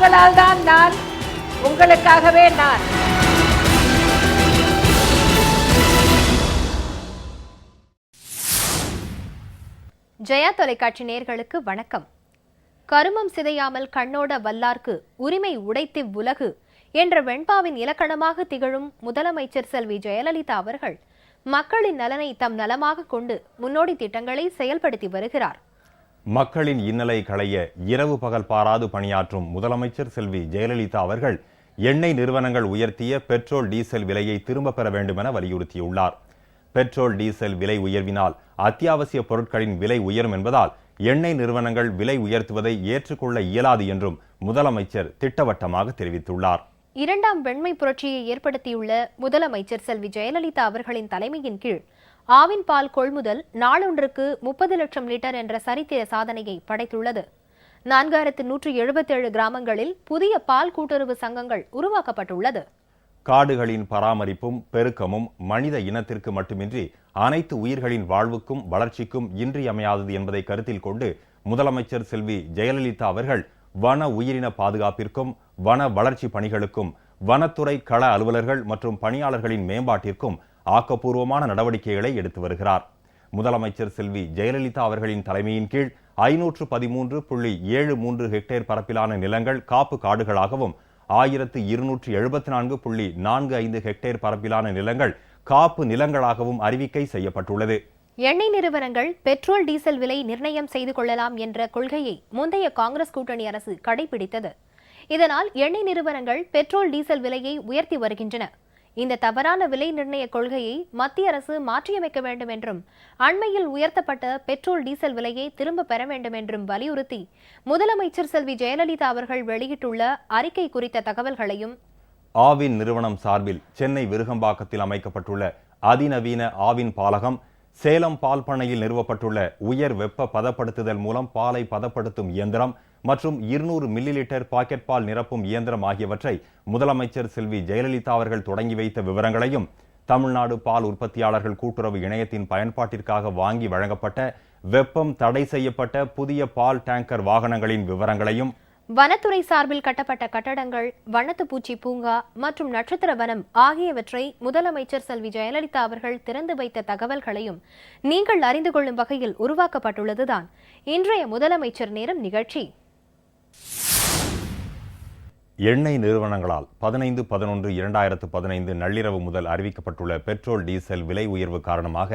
உங்களால் தான் நான், உங்களுக்காகவே நான். ஜெயா தொலைக்காட்சி நேயர்களுக்கு வணக்கம். கருமம் சிதையாமல் கண்ணோட வல்லார்க்கு உரிமை உடைத்து உலகு என்ற வெண்பாவின் இலக்கணமாக திகழும் முதலமைச்சர் செல்வி ஜெயலலிதா அவர்கள் மக்களின் நலனை தம் நலமாக கொண்டு முன்னோடி திட்டங்களை செயல்படுத்தி வருகிறார். மக்களின் இன்னலை களைய இரவு பகல் பாராது பணியாற்றும் முதலமைச்சர் செல்வி ஜெயலலிதா அவர்கள் எண்ணெய் நிறுவனங்கள் உயர்த்திய பெட்ரோல் டீசல் விலையை திரும்ப பெற வேண்டும் என வலியுறுத்தியுள்ளார். பெட்ரோல் டீசல் விலை உயர்வினால் அத்தியாவசிய பொருட்களின் விலை உயரும் என்பதால் எண்ணெய் நிறுவனங்கள் விலை உயர்த்துவதை ஏற்றுக்கொள்ள இயலாது என்றும் முதலமைச்சர் திட்டவட்டமாக தெரிவித்துள்ளார். இரண்டாம் வெண்மை புரட்சியை ஏற்படுத்தியுள்ள முதலமைச்சர் செல்வி ஜெயலலிதா அவர்களின் தலைமையின் கீழ் ஆவின் பால் கொள்முதல் நாளொன்றுக்கு 30 லட்சம் லிட்டர் என்ற சரித்திர சாதனையை படைத்துள்ளது. 4177 கிராமங்களில் புதிய பால் கூட்டுறவு சங்கங்கள் உருவாக்கப்பட்டுள்ளது. காடுகளின் பராமரிப்பும் பெருக்கமும் மனித இனத்திற்கு மட்டுமின்றி அனைத்து உயிர்களின் வாழ்வுக்கும் வளர்ச்சிக்கும் இன்றியமையாதது என்பதை கருத்தில் கொண்டு முதலமைச்சர் செல்வி ஜெயலலிதா அவர்கள் வன உயிரின பாதுகாப்பிற்கும் வன வளர்ச்சி பணிகளுக்கும் வனத்துறை கள அலுவலர்கள் மற்றும் பணியாளர்களின் மேம்பாட்டிற்கும் ஆக்கப்பூர்வமான நடவடிக்கைகளை எடுத்து வருகிறார். முதலமைச்சர் செல்வி ஜெயலலிதா அவர்களின் தலைமையின் கீழ் 513.73 ஹெக்டேர் பரப்பிலான நிலங்கள் காப்பு காடுகளாகவும் 1274.45 ஹெக்டேர் பரப்பிலான நிலங்கள் காப்பு நிலங்களாகவும் அறிவிக்கை செய்யப்பட்டுள்ளது. எண்ணெய் நிறுவனங்கள் பெட்ரோல் டீசல் விலை நிர்ணயம் செய்து கொள்ளலாம் என்ற கொள்கையை முந்தைய காங்கிரஸ் கூட்டணி அரசு கடைபிடித்தது. இதனால் எண்ணெய் நிறுவனங்கள் பெட்ரோல் டீசல் விலையை உயர்த்தி வருகின்றன. இந்த தவறான விலை நிர்ணய கொள்கையை மத்திய அரசு மாற்றியமைக்க வேண்டும் என்றும் அண்மையில் உயர்த்தப்பட்ட பெட்ரோல் டீசல் விலையை திரும்ப பெற வேண்டும் என்றும் வலியுறுத்தி முதலமைச்சர் செல்வி ஜெயலலிதா அவர்கள் வெளியிட்டுள்ள அறிக்கை குறித்த தகவல்களையும் ஆவின் நிறுவனம் சார்பில் சென்னை விருகம்பாக்கத்தில் அமைக்கப்பட்டுள்ள அதிநவீன ஆவின் பாலகம், சேலம் பால் பண்ணையில் நிறுவப்பட்டுள்ள உயர் வெப்ப பதப்படுத்துதல் மூலம் பாலை பதப்படுத்தும் இயந்திரம் மற்றும் 200 மில்லி லிட்டர் பாக்கெட் பால் நிரப்பும் இயந்திரம் ஆகியவற்றை முதலமைச்சர் செல்வி ஜெயலலிதா அவர்கள் தொடங்கி வைத்த விவரங்களையும், தமிழ்நாடு பால் உற்பத்தியாளர்கள் கூட்டுறவு இணையத்தின் பயன்பாட்டிற்காக வாங்கி வழங்கப்பட்ட வெப்பம் தடை செய்யப்பட்ட புதிய பால் டேங்கர் வாகனங்களின் விவரங்களையும், வனத்துறை சார்பில் கட்டப்பட்ட கட்டடங்கள், வண்ணத்துப்பூச்சி பூங்கா மற்றும் நட்சத்திர வனம் ஆகியவற்றை முதலமைச்சர் செல்வி ஜெயலலிதா அவர்கள் திறந்து வைத்த தகவல்களையும் நீங்கள் அறிந்து கொள்ளும் வகையில் உருவாக்கப்பட்டுள்ளதுதான் இன்றைய முதலமைச்சர் நேரம் நிகழ்ச்சி. எண்ணெய் நிறுவனங்களால் 15/11/2015 நள்ளிரவு முதல் அறிவிக்கப்பட்டுள்ள பெட்ரோல் டீசல் விலை உயர்வு காரணமாக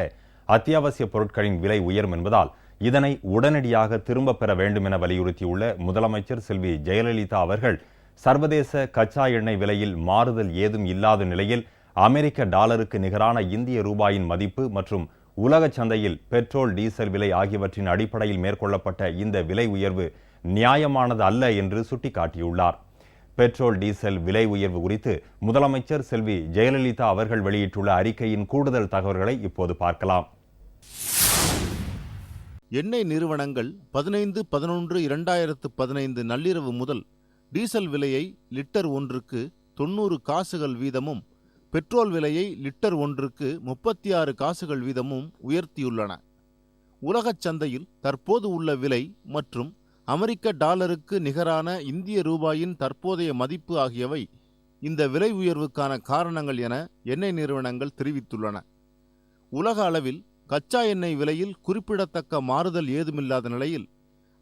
அத்தியாவசிய பொருட்களின் விலை உயரும் என்பதால் இதனை உடனடியாக திரும்ப பெற வேண்டும் என வலியுறுத்தியுள்ள முதலமைச்சர் செல்வி ஜெயலலிதா அவர்கள் சர்வதேச கச்சா எண்ணெய் விலையில் மாறுதல் ஏதும் இல்லாத நிலையில் அமெரிக்க டாலருக்கு நிகரான இந்திய ரூபாயின் மதிப்பு மற்றும் உலக சந்தையில் பெட்ரோல் டீசல் விலை ஆகியவற்றின் அடிப்படையில் மேற்கொள்ளப்பட்ட இந்த விலை உயர்வு நியாயமானது அல்ல என்று சுட்டிக்காட்டியுள்ளார். பெட்ரோல் டீசல் விலை உயர்வு குறித்து முதலமைச்சர் செல்வி ஜெயலலிதா அவர்கள் வெளியிட்டுள்ள அறிக்கையின் கூடுதல் தகவல்களை இப்போது பார்க்கலாம். எண்ணெய் நிறுவனங்கள் 15/11/2015 நள்ளிரவு முதல் டீசல் விலையை லிட்டர் ஒன்றுக்கு 90 காசுகள் வீதமும் பெட்ரோல் விலையை லிட்டர் ஒன்றுக்கு 36 காசுகள் வீதமும் உயர்த்தியுள்ளன. உலகச் சந்தையில் தற்போது உள்ள விலை மற்றும் அமெரிக்க டாலருக்கு நிகரான இந்திய ரூபாயின் தற்போதைய மதிப்பு ஆகியவை இந்த விலை உயர்வுக்கான காரணங்கள் என எண்ணெய் நிறுவனங்கள் தெரிவித்துள்ளன. உலக அளவில் கச்சா எண்ணெய் விலையில் குறிப்பிடத்தக்க மாறுதல் ஏதுமில்லாத நிலையில்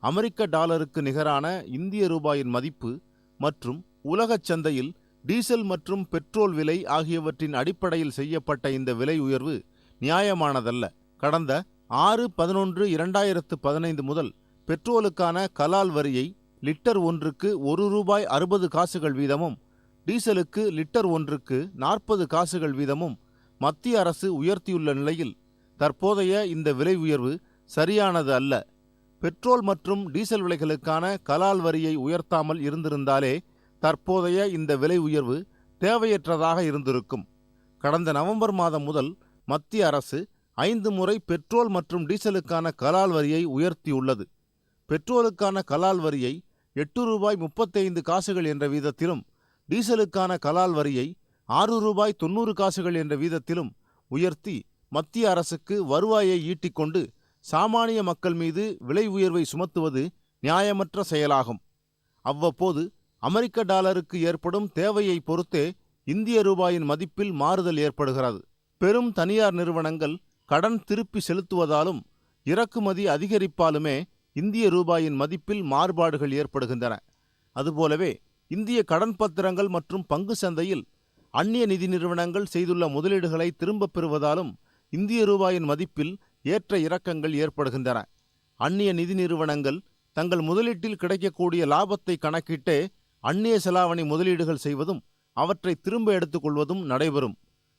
அமெரிக்க டாலருக்கு நிகரான இந்திய ரூபாயின் மதிப்பு மற்றும் உலகச் சந்தையில் டீசல் மற்றும் பெட்ரோல் விலை ஆகியவற்றின் அடிப்படையில் செய்யப்பட்ட இந்த விலை உயர்வு நியாயமானதல்ல. கடந்த 6/11/2015 முதல் பெட்ரோலுக்கான கலால் வரியை லிட்டர் ஒன்றுக்கு ₹1.60 வீதமும் டீசலுக்கு லிட்டர் ஒன்றுக்கு 40 காசுகள் வீதமும் மத்திய அரசு உயர்த்தியுள்ள நிலையில் தற்போதைய இந்த விலை உயர்வு சரியானது அல்ல. பெட்ரோல் மற்றும் டீசல் விலைகளுக்கான கலால் வரியை உயர்த்தாமல் இருந்திருந்தாலே தற்போதைய இந்த விலை உயர்வு தேவையற்றதாக இருந்திருக்கும். கடந்த நவம்பர் மாதம் முதல் மத்திய அரசு 5 முறை பெட்ரோல் மற்றும் டீசலுக்கான கலால் வரியை உயர்த்தியுள்ளது. பெட்ரோலுக்கான கலால் வரியை ₹8.35 என்ற வீதத்திலும் டீசலுக்கான கலால் வரியை ₹6.90 என்ற வீதத்திலும் உயர்த்தி மத்திய அரசுக்கு வருவாயை ஈட்டிக்கொண்டு சாமானிய மக்கள் மீது விலை உயர்வை சுமத்துவது நியாயமற்ற செயலாகும். அவ்வப்போது அமெரிக்க டாலருக்கு ஏற்படும் தேவையை பொறுத்தே இந்திய ரூபாயின் மதிப்பில் மாறுதல் ஏற்படுகிறது. பெரும் தனியார் நிறுவனங்கள் கடன் திருப்பி செலுத்துவதாலும் இறக்குமதி அதிகரிப்பாலுமே இந்திய ரூபாயின் மதிப்பில் மாறுபாடுகள் ஏற்படுகின்றன. அதுபோலவே இந்திய கடன் பத்திரங்கள் மற்றும் பங்கு சந்தையில் அந்நிய நிதி நிறுவனங்கள் செய்துள்ள முதலீடுகளை திரும்பப் பெறுவதாலும் இந்திய ரூபாயின் மதிப்பில் ஏற்ற இறக்கங்கள் ஏற்படுகின்றன. அந்நிய நிதி நிறுவனங்கள் தங்கள் முதலீட்டில் கிடைக்கக்கூடிய லாபத்தை கணக்கிட்டே அந்நிய செலாவணி முதலீடுகள் செய்வதும் அவற்றை திரும்ப எடுத்துக்கொள்வதும் நடைபெறும்.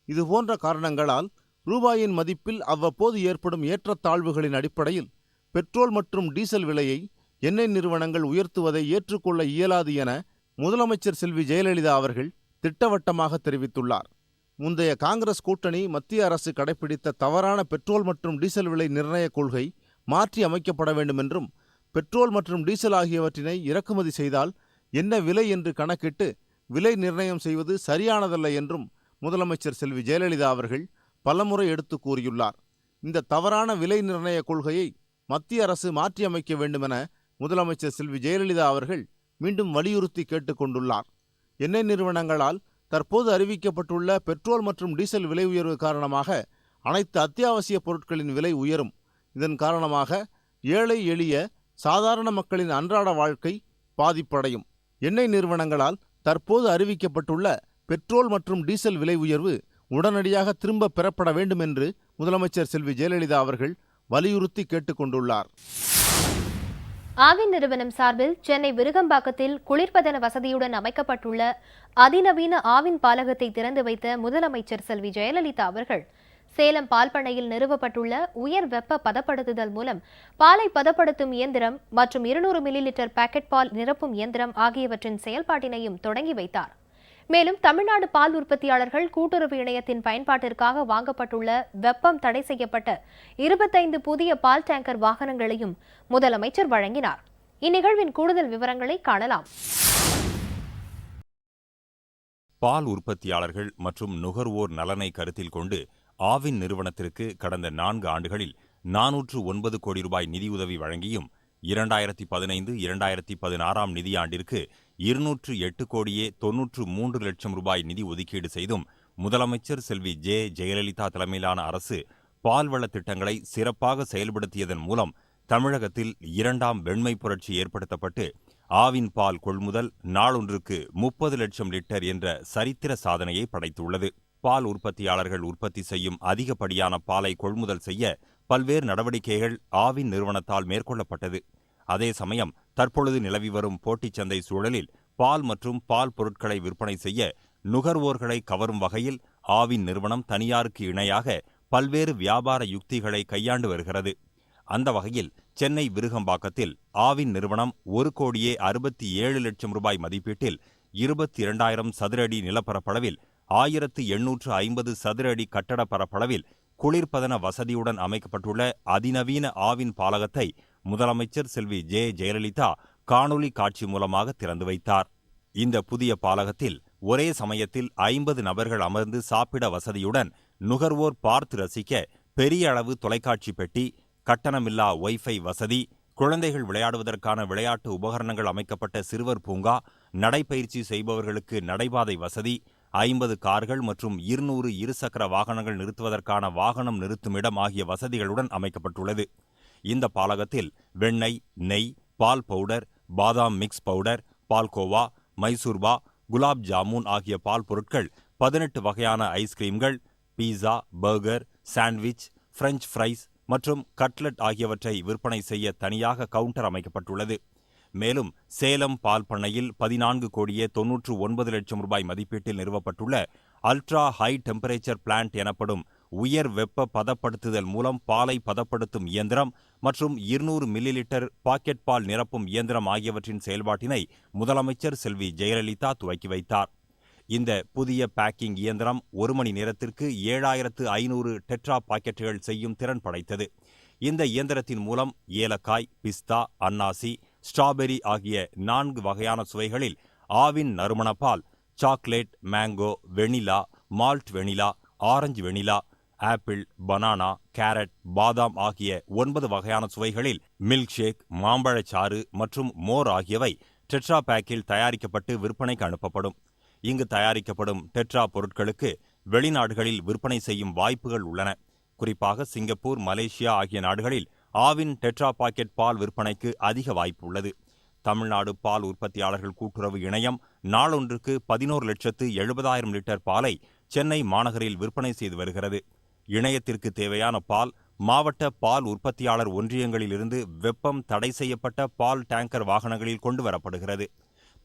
இதுபோன்ற காரணங்களால் ரூபாயின் மதிப்பில் அவ்வப்போது ஏற்படும் ஏற்றத்தாழ்வுகளின் அடிப்படையில் பெட்ரோல் மற்றும் டீசல் விலையை எண்ணெய் நிறுவனங்கள் உயர்த்துவதை ஏற்றுக்கொள்ள இயலாது என முதலமைச்சர் செல்வி ஜெயலலிதா அவர்கள் திட்டவட்டமாக தெரிவித்துள்ளார். முந்தைய காங்கிரஸ் கூட்டணி மத்திய அரசு கடைபிடித்த தவறான பெட்ரோல் மற்றும் டீசல் விலை நிர்ணய கொள்கை மாற்றி அமைக்கப்பட வேண்டும் என்றும், பெட்ரோல் மற்றும் டீசல் ஆகியவற்றினை இறக்குமதி செய்தால் என்ன விலை என்று கணக்கிட்டு விலை நிர்ணயம் செய்வது சரியானதல்ல என்றும் முதலமைச்சர் செல்வி ஜெயலலிதா அவர்கள் பலமுறை எடுத்து கூறியுள்ளார். இந்த தவறான விலை நிர்ணய கொள்கையை மத்திய அரசு மாற்றி அமைக்க வேண்டுமென முதலமைச்சர் செல்வி ஜெயலலிதா அவர்கள் மீண்டும் வலியுறுத்தி கேட்டுக்கொண்டுள்ளார். எண்ணெய் நிறுவனங்களால் தற்போது அறிவிக்கப்பட்டுள்ள பெட்ரோல் மற்றும் டீசல் விலை உயர்வு காரணமாக அனைத்து அத்தியாவசிய பொருட்களின் விலை உயரும். இதன் காரணமாக ஏழை எளிய சாதாரண மக்களின் அன்றாட வாழ்க்கை பாதிப்படையும். எண்ணெய் நிறுவனங்களால் தற்போது அறிவிக்கப்பட்டுள்ள பெட்ரோல் மற்றும் டீசல் விலை உயர்வு உடனடியாக திரும்ப பெறப்பட வேண்டும் என்று முதலமைச்சர் செல்வி ஜெயலலிதா அவர்கள் வலியுறுத்தி கேட்டுக்கொண்டுள்ளார். ஆவின் நிறுவனம் சார்பில் சென்னை விருகம்பாக்கத்தில் குளிர்பதன வசதியுடன் அமைக்கப்பட்டுள்ள அதிநவீன ஆவின் பாலகத்தை திறந்து வைத்த முதலமைச்சர் செல்வி ஜெயலலிதா அவர்கள் சேலம் பால் பண்ணையில் நிறுவப்பட்டுள்ள உயர் வெப்ப பதப்படுத்துதல் மூலம் பாலை பதப்படுத்தும் இயந்திரம் மற்றும் 200 மில்லிலிட்டர் பாக்கெட் பால் நிரப்பும் இயந்திரம் ஆகியவற்றின் செயல்பாட்டினையும் தொடங்கி வைத்தார். மேலும் தமிழ்நாடு பால் உற்பத்தியாளர்கள் கூட்டுறவு இணையத்தின் பயன்பாட்டிற்காக வாங்கப்பட்டுள்ள வெப்பம் தடை செய்யப்பட்ட 25 புதிய பால் டேங்கர் வாகனங்களையும் முதலமைச்சர் வழங்கினார். இந்நிகழ்வின் கூடுதல் விவரங்களை காணலாம். பால் உற்பத்தியாளர்கள் மற்றும் நுகர்வோர் நலனை கருத்தில் கொண்டு ஆவின் நிறுவனத்திற்கு கடந்த 4 ஆண்டுகளில் 409 கோடி ரூபாய் நிதியுதவி வழங்கியும் 2015-2016 நிதியாண்டிற்கு 208 கோடியே 93 லட்சம் ரூபாய் நிதி ஒதுக்கீடு செய்தும் முதலமைச்சர் செல்வி ஜெயலலிதா தலைமையிலான அரசு பால்வள திட்டங்களை சிறப்பாக செயல்படுத்தியதன் மூலம் தமிழகத்தில் 2ஆம் வெண்மை புரட்சி ஏற்படுத்தப்பட்டு ஆவின் பால் கொள்முதல் நாளொன்றுக்கு 30 லட்சம் லிட்டர் என்ற சரித்திர சாதனையை படைத்துள்ளது. பால் உற்பத்தியாளர்கள் உற்பத்தி செய்யும் அதிகப்படியான பாலை கொள்முதல் செய்ய பல்வேறு நடவடிக்கைகள் ஆவின் நிறுவனத்தால் மேற்கொள்ளப்பட்டது. அதே சமயம் தற்பொழுது நிலவி வரும் போட்டிச் சந்தை சூழலில் பால் மற்றும் பால் பொருட்களை விற்பனை செய்ய நுகர்வோர்களை கவரும் வகையில் ஆவின் நிறுவனம் தனியாருக்கு இணையாக பல்வேறு வியாபார யுக்திகளை கையாண்டு வருகிறது. அந்த வகையில் சென்னை விருகம்பாக்கத்தில் ஆவின் நிறுவனம் 1 கோடியே 67 லட்சம் ரூபாய் மதிப்பீட்டில் 22,000 சதுர அடி நிலப்பரப்பளவில் 1,850 சதுர அடி கட்டட பரப்பளவில் குளிர்பதன வசதியுடன் அமைக்கப்பட்டுள்ள அதிநவீன ஆவின் பாலகத்தை முதலமைச்சர் செல்வி ஜெயலலிதா காணொலி காட்சி மூலமாக திறந்து வைத்தார். இந்த புதிய பாலகத்தில் ஒரே சமயத்தில் 50 நபர்கள் அமர்ந்து சாப்பிட வசதியுடன் நுகர்வோர் பார்த்து ரசிக்க பெரிய அளவு தொலைக்காட்சி பெட்டி, கட்டணமில்லா வைஃபை வசதி, குழந்தைகள் விளையாடுவதற்கான விளையாட்டு உபகரணங்கள் அமைக்கப்பட்ட சிறுவர் பூங்கா, நடைப்பயிற்சி செய்பவர்களுக்கு நடைபாதை வசதி, 50 கார்கள் மற்றும் 200 இருசக்கர வாகனங்கள் நிறுத்துவதற்கான வாகனம் நிறுத்தும் இடம் ஆகிய வசதிகளுடன் அமைக்கப்பட்டுள்ளது. இந்த பாலகத்தில் வெண்ணெய், நெய், பால் பவுடர், பாதாம் மிக்ஸ் பவுடர், பால்கோவா, மைசூர்பா, குலாப் ஜாமுன் ஆகிய பால் பொருட்கள், 18 வகையான ஐஸ்கிரீம்கள், பீஸா, பர்கர், சாண்ட்விச், பிரெஞ்ச் ஃப்ரைஸ் மற்றும் கட்லட் ஆகியவற்றை விற்பனை செய்ய தனியாக கவுண்டர் அமைக்கப்பட்டுள்ளது. மேலும் சேலம் பால் பண்ணையில் 14 கோடியே 99 லட்சம் ரூபாய் மதிப்பீட்டில் நிறுவப்பட்டுள்ள அல்ட்ரா ஹை டெம்பரேச்சர் பிளான்ட் எனப்படும் உயர் வெப்ப பதப்படுத்துதல் மூலம் பாலை பதப்படுத்தும் இயந்திரம் மற்றும் 200 மில்லிலிட்டர் பாக்கெட் பால் நிரப்பும் இயந்திரம் ஆகியவற்றின் செயல்பாட்டினை முதலமைச்சர் செல்வி ஜெயலலிதா துவக்கி வைத்தார். இந்த புதிய பேக்கிங் இயந்திரம் 1 மணி நேரத்திற்கு 7,500 டெட்ரா பாக்கெட்டுகள் செய்யும் திறன் படைத்தது. இந்த இயந்திரத்தின் மூலம் ஏலக்காய், பிஸ்தா, அன்னாசி, ஸ்ட்ராபெரி ஆகிய 4 வகையான சுவைகளில் ஆவின் நறுமணப்பால், chocolate, mango, vanilla, malt vanilla, orange vanilla, apple, banana, carrot, பாதாம் ஆகிய 9 வகையான சுவைகளில் மில்க் ஷேக், மாம்பழச்சாறு மற்றும் மோர் ஆகியவை டெட்ரா பேக்கில் தயாரிக்கப்பட்டு விற்பனைக்கு அனுப்பப்படும். இங்கு தயாரிக்கப்படும் டெட்ரா பொருட்களுக்கு வெளிநாடுகளில் விற்பனை செய்யும் வாய்ப்புகள் உள்ளன. குறிப்பாக சிங்கப்பூர், மலேசியா ஆகிய நாடுகளில் ஆவின் டெட்ரா பாக்கெட் பால் விற்பனைக்கு அதிக வாய்ப்பு உள்ளது. தமிழ்நாடு பால் உற்பத்தியாளர்கள் கூட்டுறவு இணையம் நாளொன்றுக்கு 11,70,000 லிட்டர் பாலை சென்னை மாநகரில் விற்பனை செய்து வருகிறது. இணையத்திற்கு தேவையான பால் மாவட்ட பால் உற்பத்தியாளர் ஒன்றியங்களிலிருந்து வெப்பம் தடை செய்யப்பட்ட பால் டேங்கர் வாகனங்களில் கொண்டு வரப்படுகிறது.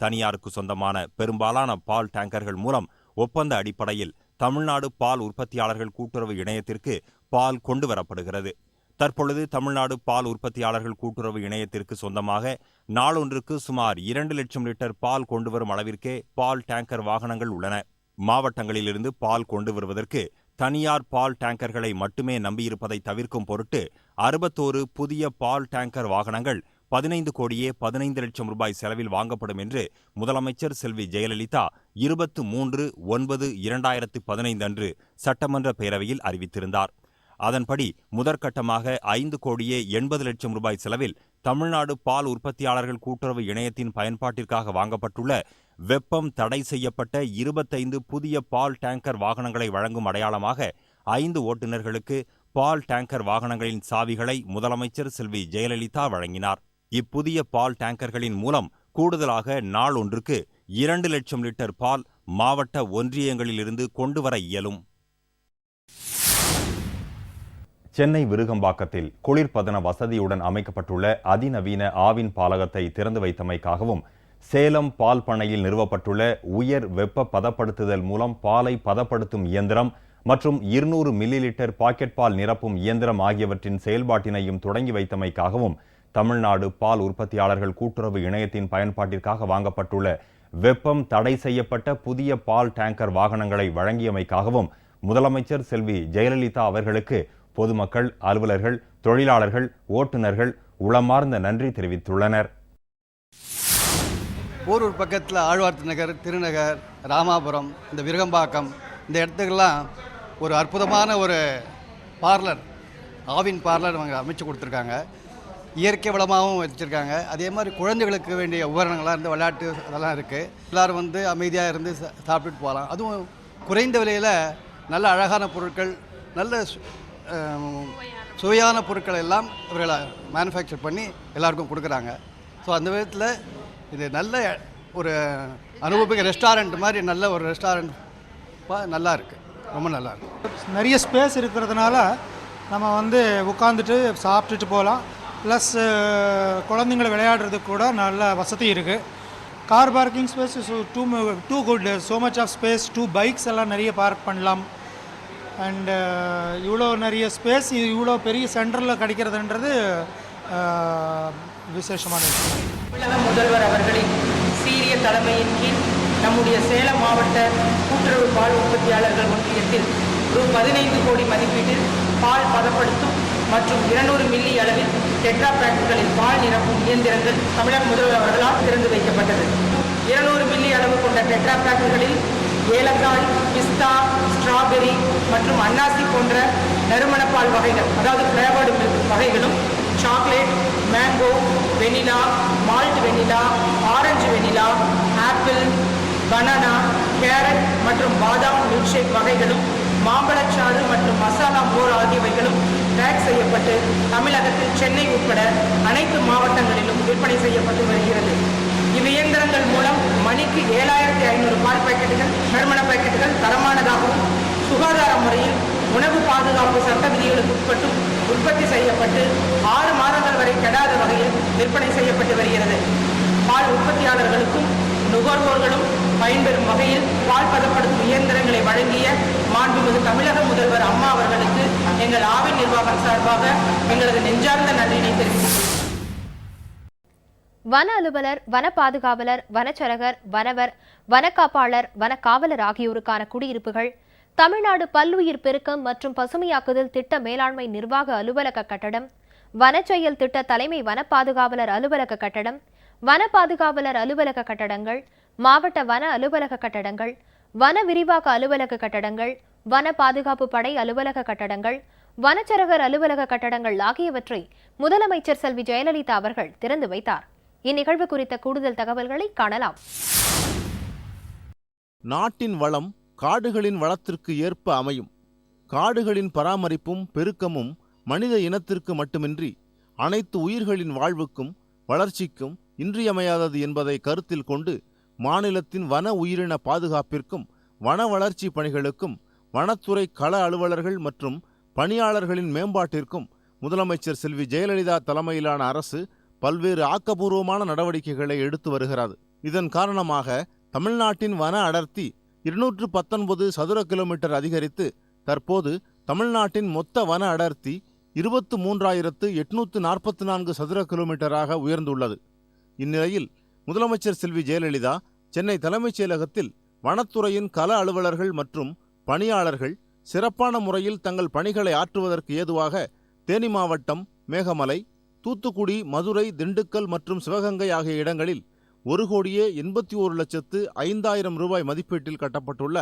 தனியாருக்கு சொந்தமான பெரும்பாலான பால் டேங்கர்கள் மூலம் ஒப்பந்த அடிப்படையில் தமிழ்நாடு பால் உற்பத்தியாளர்கள் கூட்டுறவு இணையத்திற்கு பால் கொண்டு வரப்படுகிறது. தற்பொழுது தமிழ்நாடு பால் உற்பத்தியாளர்கள் கூட்டுறவு இணையத்திற்கு சொந்தமாக நாளொன்றுக்கு சுமார் 2 லட்சம் லிட்டர் பால் கொண்டு வரும் அளவிற்கே பால் டேங்கர் வாகனங்கள் உள்ளன. மாவட்டங்களிலிருந்து பால் கொண்டு வருவதற்கு தனியார் பால் டேங்கர்களை மட்டுமே நம்பியிருப்பதை தவிர்க்கும் பொருட்டு 61 புதிய பால் டேங்கர் வாகனங்கள் 15 லட்சம் ரூபாய் செலவில் வாங்கப்படும் என்று முதலமைச்சர் செல்வி ஜெயலலிதா 23/9/2015 அன்று சட்டமன்ற பேரவையில் அறிவித்திருந்தார். அதன்படி முதற்கட்டமாக 5,80 லட்சம் ரூபாய் செலவில் தமிழ்நாடு பால் உற்பத்தியாளர்கள் கூட்டுறவு இணையத்தின் பயன்பாட்டிற்காக வாங்கப்பட்டுள்ள வெப்பம் தடை செய்யப்பட்ட 25 புதிய பால் டேங்கர் வாகனங்களை வழங்கும் அடையாளமாக 5 ஓட்டுநர்களுக்கு பால் டேங்கர் வாகனங்களின் சாவிகளை முதலமைச்சர் செல்வி ஜெயலலிதா வழங்கினார். இப்புதிய பால் டேங்கர்களின் மூலம் கூடுதலாக நாள் ஒன்றுக்கு 2 லட்சம் லிட்டர் பால் மாவட்ட ஒன்றியங்களிலிருந்து கொண்டுவர இயலும். சென்னை விருகம்பாக்கத்தில் குளிர்பதன வசதியுடன் அமைக்கப்பட்டுள்ள அதிநவீன ஆவின் பாலகத்தை திறந்து வைத்தமைக்காகவும், சேலம் பால் பண்ணையில் நிறுவப்பட்டுள்ள உயர் வெப்ப பதப்படுத்துதல் மூலம் பாலை பதப்படுத்தும் இயந்திரம் மற்றும் 200 மில்லி லிட்டர் பாக்கெட் பால் நிரப்பும் இயந்திரம் ஆகியவற்றின் செயல்பாட்டினையும் தொடங்கி வைத்தமைக்காகவும், தமிழ்நாடு பால் உற்பத்தியாளர்கள் கூட்டுறவு இணையத்தின் பயன்பாட்டிற்காக வாங்கப்பட்டுள்ள வெப்பம் தடை செய்யப்பட்ட புதிய பால் டேங்கர் வாகனங்களை வழங்கியமைக்காகவும் முதலமைச்சர் செல்வி ஜெயலலிதா அவர்களுக்கு பொதுமக்கள், அலுவலர்கள், தொழிலாளர்கள், ஓட்டுநர்கள் உளமார்ந்த நன்றி தெரிவித்துள்ளனர். போரூர் பக்கத்தில் ஆழ்வார்த்து நகர், திருநகர், ராமாபுரம், இந்த விருகம்பாக்கம் இந்த இடத்துக்கெல்லாம் ஒரு அற்புதமான ஒரு பார்லர், ஆவின் பார்லர் அவங்க அமைச்சு கொடுத்துருக்காங்க. இயற்கை வளமாகவும் வச்சுருக்காங்க. அதே மாதிரி குழந்தைகளுக்கு வேண்டிய உபகரணங்கள்லாம் இருந்து விளையாட்டு அதெல்லாம் இருக்குது. எல்லோரும் வந்து அமைதியாக இருந்து சாப்பிட்டுட்டு போகலாம். அதுவும் குறைந்த விலையில் நல்ல அழகான பொருட்கள், நல்ல சுவையான பொருட்கள் எல்லாம் இவர்களை மேனுஃபேக்சர் பண்ணி எல்லாருக்கும் கொடுக்குறாங்க. ஸோ அந்த விதத்தில் இது நல்ல ஒரு அனுபவிக்க ரெஸ்டாரண்ட் மாதிரி நல்ல ஒரு ரெஸ்டாரண்ட் நல்லா இருக்குது, ரொம்ப நல்லா இருக்குது. நிறைய ஸ்பேஸ் இருக்கிறதுனால நம்ம வந்து உட்காந்துட்டு சாப்பிட்டுட்டு போகலாம். ப்ளஸ் குழந்தைங்களை விளையாடுறதுக்கு கூட நல்ல வசதி இருக்குது. Car parking space too good, so much of space. 2 bikes எல்லாம் நிறைய பார்க் பண்ணலாம். அண்டு இவ்வளோ நிறைய ஸ்பேஸ் இவ்வளோ பெரிய சென்டரில் கிடைக்கிறதுன்றது விசேஷமான விஷயம். தமிழக முதல்வர் அவர்களின் சீரிய தலைமையின் கீழ் நம்முடைய சேலம் மாவட்ட கூட்டுறவு பால் உற்பத்தியாளர்கள் ஒன்றியத்தில் ரூ. 15 கோடி மதிப்பீட்டில் பால் பதப்படுத்தும் மற்றும் 200 மில்லி அளவில் டெட்ரா பேக்குகளில் பால் நிரப்பும் இயந்திரங்கள் தமிழக முதல்வர் அவர்களால் திறந்து வைக்கப்பட்டது. 200 மில்லி அளவு கொண்ட டெட்ரா பேக்குகளில் ஏலக்காய், பிஸ்தா, ஸ்ட்ராபெரி மற்றும் அன்னாசி போன்ற நறுமணப்பால் வகைகள், அதாவது ஃப்ளேவர்டு மில்க் வகைகளும், chocolate, mango, vanilla, malt vanilla, orange vanilla, apple, banana, carrot மற்றும் பாதாம் மில்க் ஷேக் வகைகளும், மாம்பழச்சாறு மற்றும் மசாலா மோர் ஆகியவைகளும் பேக் செய்யப்பட்டு தமிழகத்தில் சென்னை உட்பட அனைத்து மாவட்டங்களிலும் விற்பனை செய்யப்பட்டு வருகிறது. இவ்வியந்திரங்கள் மூலம் மணிக்கு 7,500 பால் பாக்கெட்டுகள், நறுமண பாக்கெட்டுகள் தரமானதாகவும் சுகாதார முறையில் உணவு பாதுகாப்பு சட்ட விதிகளுக்கு உட்பட்டும் உற்பத்தி செய்யப்பட்டு 6 மாதங்கள் வரை கெடாத வகையில் விற்பனை செய்யப்பட்டு வருகிறது. பால் உற்பத்தியாளர்களுக்கும் நுகர்வோர்களும் பயன்பெறும் வகையில் பால் பதப்படுத்தும் இயந்திரங்களை வழங்கிய மாண்புமிகு தமிழக முதல்வர் அம்மா அவர்களுக்கு எங்கள் ஆவின் நிர்வாகம் சார்பாக எங்களது நெஞ்சார்ந்த நன்றியினை தெரிவித்துள்ளோம். வன அலுவலர், வன பாதுகாவலர், வனச்சரகர், வனவர், வனக்காப்பாளர், வனக்காவலர் ஆகியோருக்கான குடியிருப்புகள், தமிழ்நாடு பல்லுயிர் பெருக்கம் மற்றும் பசுமையாக்குதல் திட்ட மேலாண்மை நிர்வாக அலுவலக கட்டடம், வனச்செயல் திட்ட தலைமை வன பாதுகாவலர் அலுவலக கட்டடம், வன பாதுகாவலர் அலுவலக கட்டடங்கள், மாவட்ட வன அலுவலக கட்டடங்கள், வன விரிவாக்க அலுவலக கட்டடங்கள், வன பாதுகாப்பு படை அலுவலக கட்டடங்கள், வனச்சரகர் அலுவலக கட்டடங்கள் ஆகியவற்றை முதலமைச்சர் செல்வி ஜெயலலிதா அவர்கள் திறந்து வைத்தார். இந்நிகழ்வு குறித்த கூடுதல் தகவல்களை காணலாம். நாட்டின் வளம் காடுகளின் வளத்திற்கு ஏற்ப அமையும். காடுகளின் பராமரிப்பும் பெருக்கமும் மனித இனத்திற்கு மட்டுமின்றி அனைத்து உயிர்களின் வாழ்வுக்கும் வளர்ச்சிக்கும் இன்றியமையாதது என்பதை கருத்தில் கொண்டு மாநிலத்தின் வன உயிரின பாதுகாப்பிற்கும் வன வளர்ச்சி பணிகளுக்கும் வனத்துறை கள அலுவலர்கள் மற்றும் பணியாளர்களின் மேம்பாட்டிற்கும் முதலமைச்சர் செல்வி ஜெயலலிதா தலைமையிலான அரசு பல்வேறு ஆக்கப்பூர்வமான நடவடிக்கைகளை எடுத்து வருகிறது. இதன் காரணமாக தமிழ்நாட்டின் வன அடர்த்தி 219 சதுர கிலோமீட்டர் அதிகரித்து தற்போது தமிழ்நாட்டின் மொத்த வன அடர்த்தி 23,844 சதுர கிலோமீட்டராக உயர்ந்துள்ளது. இந்நிலையில் முதலமைச்சர் செல்வி ஜெயலலிதா சென்னை தலைமைச் செயலகத்தில் வனத்துறையின் கள அலுவலர்கள் மற்றும் பணியாளர்கள் சிறப்பான முறையில் தங்கள் பணிகளை ஆற்றுவதற்கு ஏதுவாக தேனி மாவட்டம் மேகமலை, தூத்துக்குடி, மதுரை, திண்டுக்கல் மற்றும் சிவகங்கை ஆகிய இடங்களில் 1,81,05,000 ரூபாய் மதிப்பீட்டில் கட்டப்பட்டுள்ள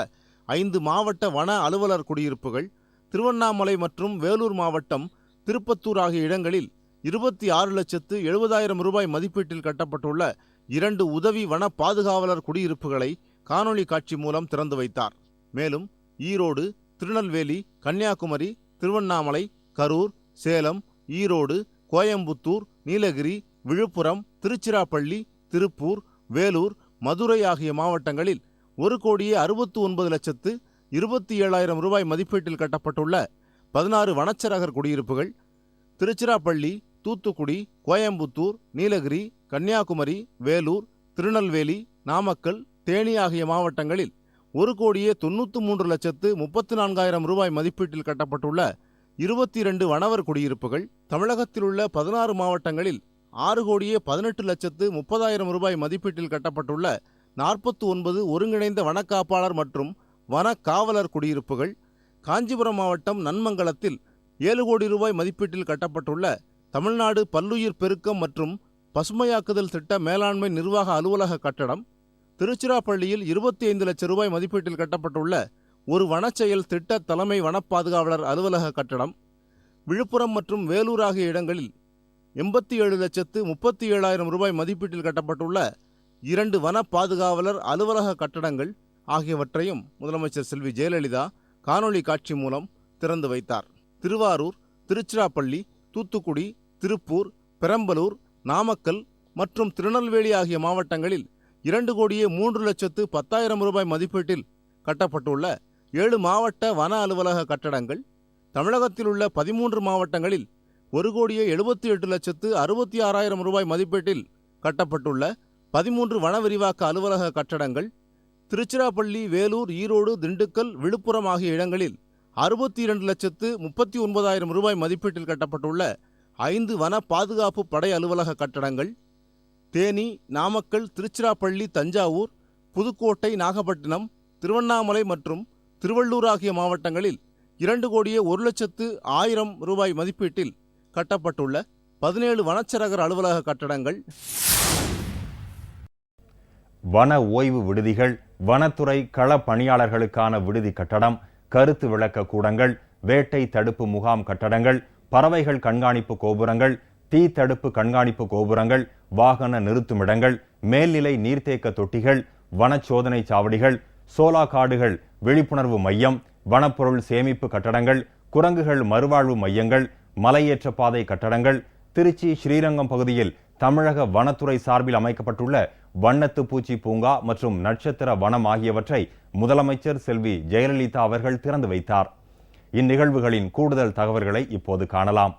5 மாவட்ட வன அலுவலர் குடியிருப்புகள், திருவண்ணாமலை மற்றும் வேலூர் மாவட்டம் திருப்பத்தூர் ஆகிய இடங்களில் 26,70,000 ரூபாய் மதிப்பீட்டில் கட்டப்பட்டுள்ள 2 உதவி வன பாதுகாவலர் குடியிருப்புகளை காணொலி காட்சி மூலம் திறந்து வைத்தார். மேலும் ஈரோடு, திருநெல்வேலி, கன்னியாகுமரி, திருவண்ணாமலை, கரூர், சேலம், ஈரோடு, கோயம்புத்தூர், நீலகிரி, விழுப்புரம், திருச்சிராப்பள்ளி, திருப்பூர், வேலூர், மதுரை ஆகிய மாவட்டங்களில் 1,69,27,000 ரூபாய் மதிப்பீட்டில் கட்டப்பட்டுள்ள 16 வனச்சரகர் குடியிருப்புகள், திருச்சிராப்பள்ளி, தூத்துக்குடி, கோயம்புத்தூர், நீலகிரி, கன்னியாகுமரி, வேலூர், திருநெல்வேலி, நாமக்கல், தேனி ஆகிய மாவட்டங்களில் 1,93,34,000 ரூபாய் மதிப்பீட்டில் கட்டப்பட்டுள்ள 22 வனவர் குடியிருப்புகள், தமிழகத்தில் உள்ள 16 மாவட்டங்களில் 6,18,30,000 ரூபாய் மதிப்பீட்டில் கட்டப்பட்டுள்ள 49 ஒருங்கிணைந்த வனக்காப்பாளர் மற்றும் வன காவலர் குடியிருப்புகள், காஞ்சிபுரம் மாவட்டம் நன்மங்கலத்தில் 7 கோடி ரூபாய் மதிப்பீட்டில் கட்டப்பட்டுள்ள தமிழ்நாடு பல்லுயிர் பெருக்கம் மற்றும் பசுமையாக்குதல் திட்ட மேலாண்மை நிர்வாக அலுவலக கட்டடம், திருச்சிராப்பள்ளியில் 25 லட்சம் ரூபாய் மதிப்பீட்டில் கட்டப்பட்டுள்ள ஒரு வனச்செயல் திட்ட தலைமை வனப்பாதுகாவலர் அலுவலக கட்டடம், விழுப்புரம் மற்றும் வேலூர் ஆகிய இடங்களில் 87,37,000 ரூபாய் மதிப்பீட்டில் கட்டப்பட்டுள்ள 2 வன பாதுகாவலர் அலுவலக கட்டடங்கள் ஆகியவற்றையும் முதலமைச்சர் செல்வி ஜெயலலிதா காணொலி காட்சி மூலம் திறந்து வைத்தார். திருவாரூர், திருச்சிராப்பள்ளி, தூத்துக்குடி, திருப்பூர், பெரம்பலூர், நாமக்கல் மற்றும் திருநெல்வேலி ஆகிய மாவட்டங்களில் 2,03,10,000 ரூபாய் மதிப்பீட்டில் கட்டப்பட்டுள்ள 7 மாவட்ட வன அலுவலக கட்டடங்கள், தமிழகத்தில் உள்ள 13 மாவட்டங்களில் 1,78,66,000 ரூபாய் மதிப்பீட்டில் கட்டப்பட்டுள்ள 13 வன விரிவாக்க அலுவலக கட்டடங்கள், திருச்சிராப்பள்ளி, வேலூர், ஈரோடு, திண்டுக்கல், விழுப்புரம் ஆகிய இடங்களில் 62,39,000 ரூபாய் மதிப்பீட்டில் கட்டப்பட்டுள்ள 5 வன பாதுகாப்பு படை அலுவலக கட்டடங்கள், தேனி, நாமக்கல், திருச்சிராப்பள்ளி, தஞ்சாவூர், புதுக்கோட்டை, நாகப்பட்டினம், திருவண்ணாமலை மற்றும் திருவள்ளூர் ஆகிய மாவட்டங்களில் 2,01,00,000 ரூபாய் மதிப்பீட்டில் கட்டப்பட்டுள்ள 17 வனச்சரகர் அலுவலக கட்டடங்கள், வன ஓய்வு விடுதிகள், வனத்துறை கள பணியாளர்களுக்கான விடுதி கட்டடம், கருத்து விளக்க கூடங்கள், வேட்டை தடுப்பு முகாம் கட்டடங்கள், பறவைகள் கண்காணிப்பு கோபுரங்கள், தீ தடுப்பு கண்காணிப்பு கோபுரங்கள், வாகன நிறுத்துமிடங்கள், மேல்நிலை நீர்த்தேக்க தொட்டிகள், வனச்சோதனை சாவடிகள், சோலா காடுகள் விழிப்புணர்வு மையம், வனப்பொருள் சேமிப்பு கட்டடங்கள், குரங்குகள் மறுவாழ்வு மையங்கள், மலையேற்ற பாதை கட்டடங்கள், திருச்சி ஸ்ரீரங்கம் பகுதியில் தமிழக வனத்துறை சார்பில் அமைக்கப்பட்டுள்ள வண்ணத்து பூச்சி பூங்கா மற்றும் நட்சத்திர வனம் ஆகியவற்றை முதலமைச்சர் செல்வி ஜெயலலிதா அவர்கள் திறந்து வைத்தார். இந்நிகழ்வுகளின் கூடுதல் தகவல்களை இப்போது காணலாம்.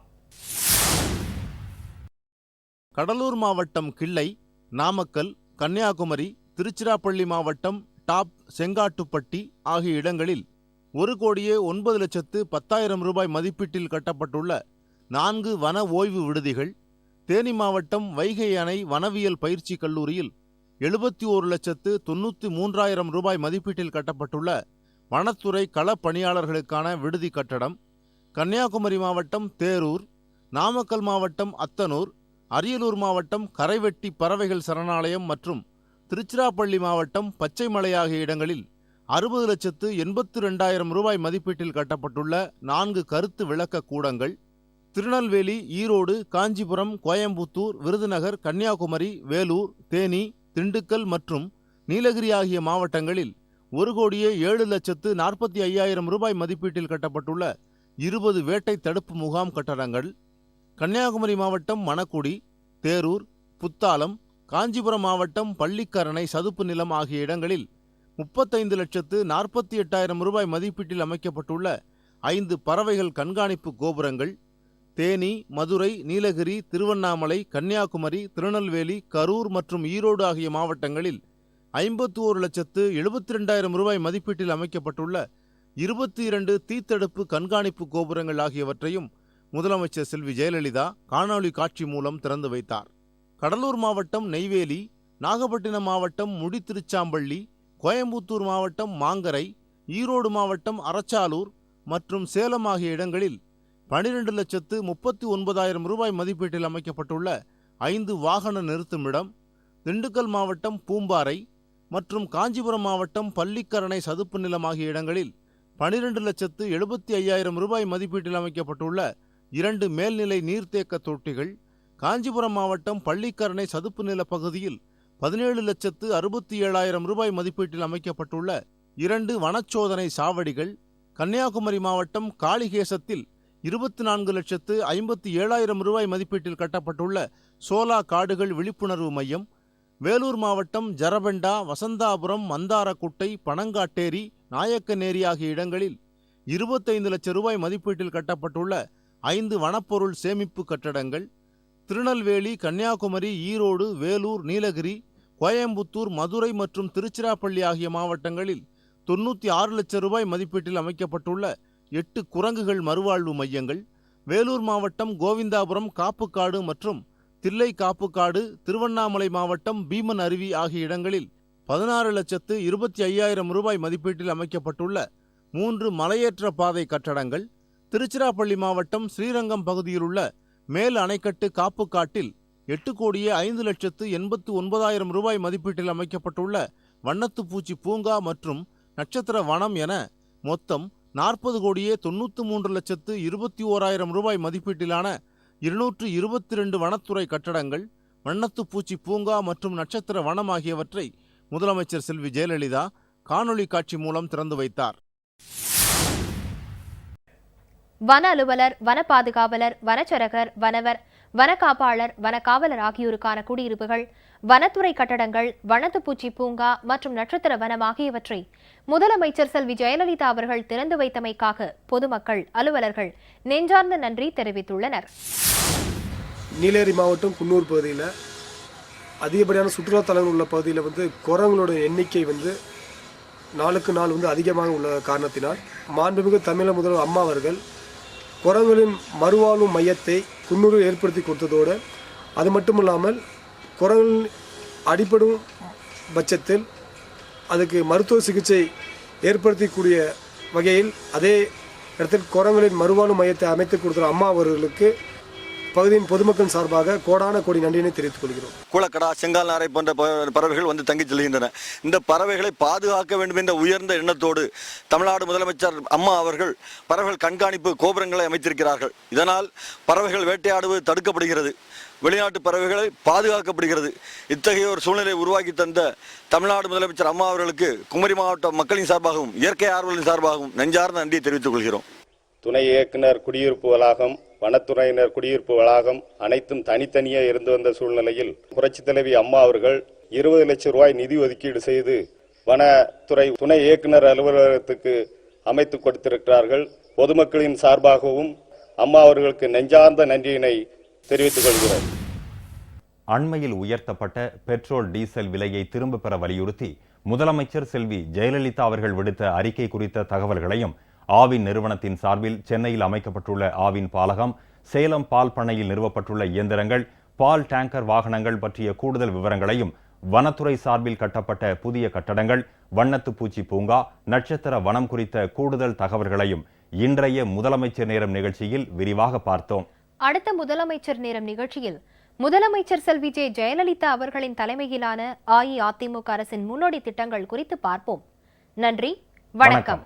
கடலூர் மாவட்டம் கிள்ளை, நாமக்கல், கன்னியாகுமரி, திருச்சிராப்பள்ளி மாவட்டம் டாப், செங்காட்டுப்பட்டி ஆகிய இடங்களில் 1,09,10,000 ரூபாய் மதிப்பீட்டில் கட்டப்பட்டுள்ள 4 வன ஓய்வு விடுதிகள், தேனி மாவட்டம் வைகை அணை வனவியல் பயிற்சி கல்லூரியில் 71,93,000 ரூபாய் மதிப்பீட்டில் கட்டப்பட்டுள்ள வனத்துறை கள பணியாளர்களுக்கான விடுதி கட்டடம், கன்னியாகுமரி மாவட்டம் தேரூர், நாமக்கல் மாவட்டம் அத்தனூர், அரியலூர் மாவட்டம் கரைவெட்டி பறவைகள் சரணாலயம் மற்றும் திருச்சிராப்பள்ளி மாவட்டம் பச்சைமலை ஆகிய இடங்களில் 60,82,000 ரூபாய் மதிப்பீட்டில் கட்டப்பட்டுள்ள 4 கருத்து விளக்க கூடங்கள், திருநெல்வேலி, ஈரோடு, காஞ்சிபுரம், கோயம்புத்தூர், விருதுநகர், கன்னியாகுமரி, வேலூர், தேனி, திண்டுக்கல் மற்றும் நீலகிரி ஆகிய மாவட்டங்களில் 1,07,45,000 ரூபாய் மதிப்பீட்டில் கட்டப்பட்டுள்ள 20 வேட்டை தடுப்பு முகாம் கட்டடங்கள், கன்னியாகுமரி மாவட்டம் மணக்குடி, தேரூர், புத்தாலம், காஞ்சிபுரம் மாவட்டம் பள்ளிக்கரணை சதுப்பு நிலம் ஆகிய இடங்களில் 35,48,000 ரூபாய் மதிப்பீட்டில் அமைக்கப்பட்டுள்ள 5 பறவைகள் கண்காணிப்பு கோபுரங்கள், தேனி, மதுரை, நீலகிரி, திருவண்ணாமலை, கன்னியாகுமரி, திருநெல்வேலி, கரூர் மற்றும் ஈரோடு ஆகிய மாவட்டங்களில் 51,72,000 ரூபாய் மதிப்பீட்டில் அமைக்கப்பட்டுள்ள 22 தீத்தடுப்பு கண்காணிப்பு கோபுரங்கள் ஆகியவற்றையும் முதலமைச்சர் செல்வி ஜெயலலிதா காணொலி காட்சி மூலம் திறந்து வைத்தார். கடலூர் மாவட்டம் நெய்வேலி, நாகப்பட்டினம் மாவட்டம் முடித்திருச்சாம்பள்ளி, கோயம்புத்தூர் மாவட்டம் மாங்கரை, ஈரோடு மாவட்டம் அரச்சாலூர் மற்றும் சேலம் ஆகிய இடங்களில் 12,39,000 ரூபாய் மதிப்பீட்டில் அமைக்கப்பட்டுள்ள 5 வாகன நிறுத்துமிடம், திண்டுக்கல் மாவட்டம் பூம்பாறை மற்றும் காஞ்சிபுரம் மாவட்டம் பள்ளிக்கரணை சதுப்பு நிலம் ஆகிய இடங்களில் 12,75,000 ரூபாய் மதிப்பீட்டில் அமைக்கப்பட்டுள்ள 2 மேல்நிலை நீர்த்தேக்க தொட்டிகள், காஞ்சிபுரம் மாவட்டம் பள்ளிக்கரணை சதுப்பு நில பகுதியில் 17,67,000 ரூபாய் மதிப்பீட்டில் அமைக்கப்பட்டுள்ள 2 வனச்சோதனை சாவடிகள், கன்னியாகுமரி மாவட்டம் காளிகேசத்தில் 24,57,000 ரூபாய் மதிப்பீட்டில் கட்டப்பட்டுள்ள சோலா காடுகள் விழிப்புணர்வு மையம், வேலூர் மாவட்டம் ஜரபெண்டா, வசந்தாபுரம், மந்தாரக்குட்டை, பனங்காட்டேரி, நாயக்கநேரி ஆகிய இடங்களில் 25 லட்சம் ரூபாய் மதிப்பீட்டில் கட்டப்பட்டுள்ள 5 வனப்பொருள் சேமிப்பு கட்டடங்கள், திருநெல்வேலி, கன்னியாகுமரி, ஈரோடு, வேலூர், நீலகிரி, கோயம்புத்தூர், மதுரை மற்றும் திருச்சிராப்பள்ளி ஆகிய மாவட்டங்களில் 96 லட்சம் ரூபாய் மதிப்பீட்டில் அமைக்கப்பட்டுள்ள 8 குரங்குகள் மறுவாழ்வு மையங்கள், வேலூர் மாவட்டம் கோவிந்தாபுரம் காப்புக்காடு மற்றும் தில்லை காப்புக்காடு, திருவண்ணாமலை மாவட்டம் பீமன் அருவி ஆகிய இடங்களில் 16,25,000 ரூபாய் மதிப்பீட்டில் அமைக்கப்பட்டுள்ள 3 மலையேற்ற பாதை கட்டடங்கள், திருச்சிராப்பள்ளி மாவட்டம் ஸ்ரீரங்கம் பகுதியிலுள்ள மேல் அணைக்கட்டு காப்புக்காட்டில் 8,05,89,000 ரூபாய் மதிப்பீட்டில் அமைக்கப்பட்டுள்ள வண்ணத்துப்பூச்சி பூங்கா மற்றும் நட்சத்திர வனம் என மொத்தம் 40,93,21,000 ரூபாய் மதிப்பீட்டிலான 222 வனத்துறை கட்டடங்கள், வண்ணத்துப்பூச்சி பூங்கா மற்றும் நட்சத்திர வனம் ஆகியவற்றை முதலமைச்சர் செல்வி ஜெயலலிதா காணொலி காட்சி மூலம் திறந்து வைத்தார். வன அலுவலர், வன பாதுகாவலர், வனச்சரகர், வனவர், வனக்காப்பாளர், வனக்காவலர் ஆகியோருக்கான குடியிருப்புகள், வனத்துறை கட்டடங்கள், வண்ணத்துப்பூச்சி பூங்கா மற்றும் நட்சத்திர வனம் ஆகியவற்றை முதலமைச்சர் செல்வி ஜெயலலிதா அவர்கள் திறந்து வைத்தமைக்காக பொதுமக்கள், அலுவலர்கள் நெஞ்சார்ந்த நன்றி தெரிவித்துள்ளனர். நீலகிரி மாவட்டம் குன்னூர் பகுதியில் அதிகப்படியான சுற்றுலாத்தலங்கள் உள்ள பகுதியில் குரங்களோட எண்ணிக்கை நாளுக்கு நாள் அதிகமாக உள்ள காரணத்தினால் மாண்புமிகு தமிழக முதல்வர் அம்மா அவர்கள் குரங்களின் மறுவாழ்வு மையத்தை குன்னூரில் ஏற்படுத்தி கொடுத்ததோடு அது மட்டுமில்லாமல் குரங்களின் அடிப்படும் பட்சத்தில் அதுக்கு மருத்துவ சிகிச்சை ஏற்படுத்தக்கூடிய வகையில் அதே இடத்தில் குரங்களின் மறுவாழ்வு மையத்தை அமைத்து கொடுத்த அம்மா அவர்களுக்கு பகுதியின் பொதுமக்கள் சார்பாக கோடான கோடி நன்றியினை தெரிவித்துக் கொள்கிறோம். கூலக்கடா, செங்கால் நாரை போன்ற பறவைகள் தங்கி செல்கின்றன. இந்த பறவைகளை பாதுகாக்க வேண்டும் என்ற உயர்ந்த எண்ணத்தோடு தமிழ்நாடு முதலமைச்சர் அம்மா அவர்கள் பறவைகள் கண்காணிப்பு கோபுரங்களை அமைத்திருக்கிறார்கள். இதனால் பறவைகள் வேட்டையாடுவது தடுக்கப்படுகிறது, வெளிநாட்டு பறவைகளை பாதுகாக்கப்படுகிறது. இத்தகைய ஒரு சூழ்நிலை உருவாக்கி தந்த தமிழ்நாடு முதலமைச்சர் அம்மா அவர்களுக்கு குமரி மாவட்ட மக்களின் சார்பாகவும் இயற்கை ஆர்வலர்களின் சார்பாகவும் நெஞ்சார்ந்த நன்றியை தெரிவித்துக் கொள்கிறோம். துணை இயக்குனர் குடியிருப்பு வளாகம், வனத்துறையினர் குடியிருப்பு வளாகம் அனைத்தும் தனித்தனியே இருந்து வந்த சூழ்நிலையில் புரட்சித் தலைவி அம்மா அவர்கள் 20 லட்சம் ரூபாய் நிதி ஒதுக்கீடு செய்து வனத்துறை துணை இயக்குனர் அலுவலகத்துக்கு அமைத்து கொடுத்திருக்கிறார்கள். பொதுமக்களின் சார்பாகவும் அம்மா அவர்களுக்கு நெஞ்சார்ந்த நன்றியினை தெரிவித்துக் கொள்கிறோம். அண்மையில் உயர்த்தப்பட்ட பெட்ரோல், டீசல் விலையை திரும்ப பெற வலியுறுத்தி முதலமைச்சர் செல்வி ஜெயலலிதா அவர்கள் விடுத்த அறிக்கை குறித்த தகவல்களையும், ஆவின் நிறுவனத்தின் சார்பில் சென்னையில் அமைக்கப்பட்டுள்ள ஆவின் பாலகம், சேலம் பால் பண்ணையில் நிறுவப்பட்டுள்ள இயந்திரங்கள், பால் டேங்கர் வாகனங்கள் பற்றிய கூடுதல் விவரங்களையும், வனத்துறை சார்பில் கட்டப்பட்ட புதிய கட்டடங்கள், வண்ணத்துப்பூச்சி பூங்கா, நட்சத்திர வனம் குறித்த கூடுதல் தகவல்களையும் இன்றைய முதலமைச்சர் நேரம் நிகழ்ச்சியில் விரிவாக பார்த்தோம். அடுத்த முதலமைச்சர் நேரம் நிகழ்ச்சியில் முதலமைச்சர் செல்வி ஜெயலலிதா அவர்களின் தலைமையிலான அஇஅதிமுக அரசின் முன்னோடி திட்டங்கள் குறித்து பார்ப்போம். நன்றி, வணக்கம்.